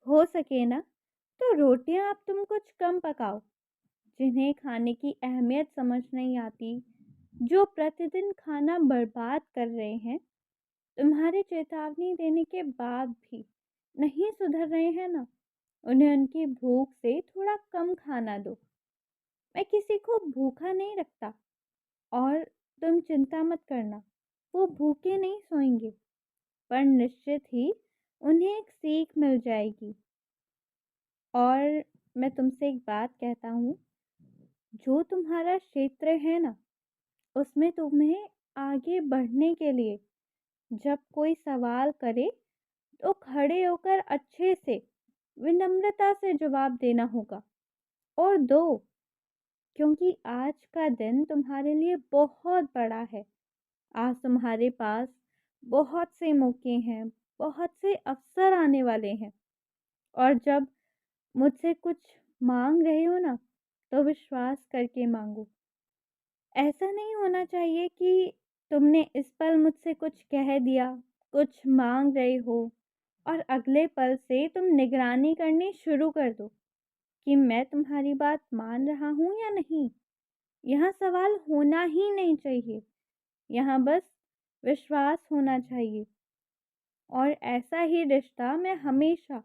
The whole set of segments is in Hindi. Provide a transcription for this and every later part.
हो सके ना तो रोटियां आप तुम कुछ कम पकाओ। जिन्हें खाने की अहमियत समझ नहीं आती, जो प्रतिदिन खाना बर्बाद कर रहे हैं, तुम्हारे चेतावनी देने के बाद भी नहीं सुधर रहे हैं ना, उन्हें उनकी भूख से थोड़ा कम खाना दो। मैं किसी को भूखा नहीं रखता, और तुम चिंता मत करना, वो भूखे नहीं सोएंगे, पर निश्चित ही उन्हें एक सीख मिल जाएगी। और मैं तुमसे एक बात कहता हूँ, जो तुम्हारा क्षेत्र है ना, उसमें तुम्हें आगे बढ़ने के लिए जब कोई सवाल करे तो खड़े होकर अच्छे से विनम्रता से जवाब देना होगा, और दो, क्योंकि आज का दिन तुम्हारे लिए बहुत बड़ा है। आज तुम्हारे पास बहुत से मौके हैं, बहुत से अवसर आने वाले हैं। और जब मुझसे कुछ मांग रहे हो ना, तो विश्वास करके मांगो। ऐसा नहीं होना चाहिए कि तुमने इस पल मुझसे कुछ कह दिया, कुछ मांग रहे हो, और अगले पल से तुम निगरानी करनी शुरू कर दो कि मैं तुम्हारी बात मान रहा हूँ या नहीं। यहाँ सवाल होना ही नहीं चाहिए, यहाँ बस विश्वास होना चाहिए। और ऐसा ही रिश्ता मैं हमेशा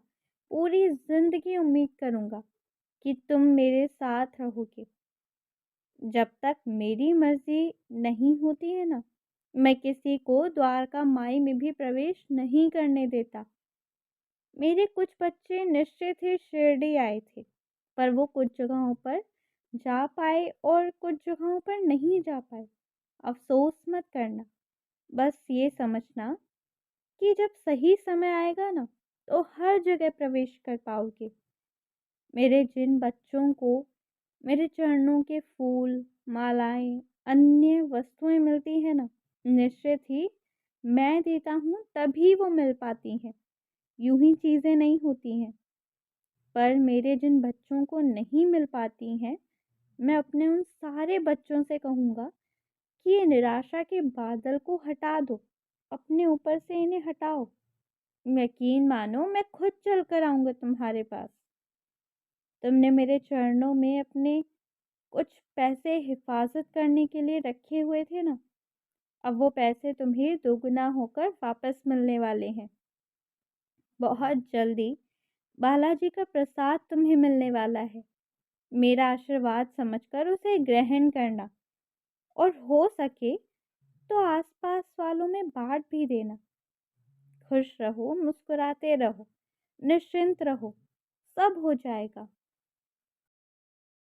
पूरी जिंदगी उम्मीद करूँगा कि तुम मेरे साथ रहोगे। जब तक मेरी मर्जी नहीं होती है ना, मैं किसी को द्वारका माई में भी प्रवेश नहीं करने देता। मेरे कुछ बच्चे निश्चित ही शिरडी आए थे, पर वो कुछ जगहों पर जा पाए और कुछ जगहों पर नहीं जा पाए। अफसोस मत करना, बस ये समझना कि जब सही समय आएगा ना, तो हर जगह प्रवेश कर पाओगे। मेरे जिन बच्चों को मेरे चरणों के फूल, मालाएं, अन्य वस्तुएं मिलती हैं ना, निश्चित ही मैं देता हूँ तभी वो मिल पाती हैं। यूं ही चीज़ें नहीं होती हैं। पर मेरे जिन बच्चों को नहीं मिल पाती हैं, मैं अपने उन सारे बच्चों से कहूँगा कि ये निराशा के बादल को हटा दो, अपने ऊपर से इन्हें हटाओ। यकीन मानो, मैं खुद चल कर आऊँगा तुम्हारे पास। तुमने मेरे चरणों में अपने कुछ पैसे हिफाजत करने के लिए रखे हुए थे ना, अब वो पैसे तुम्हें दोगुना होकर वापस मिलने वाले हैं। बहुत जल्दी बालाजी का प्रसाद तुम्हें मिलने वाला है। मेरा आशीर्वाद समझकर उसे ग्रहण करना, और हो सके तो आसपास वालों में बांट भी देना। खुश रहो, मुस्कुराते रहो, निश्चिंत रहो, सब हो जाएगा।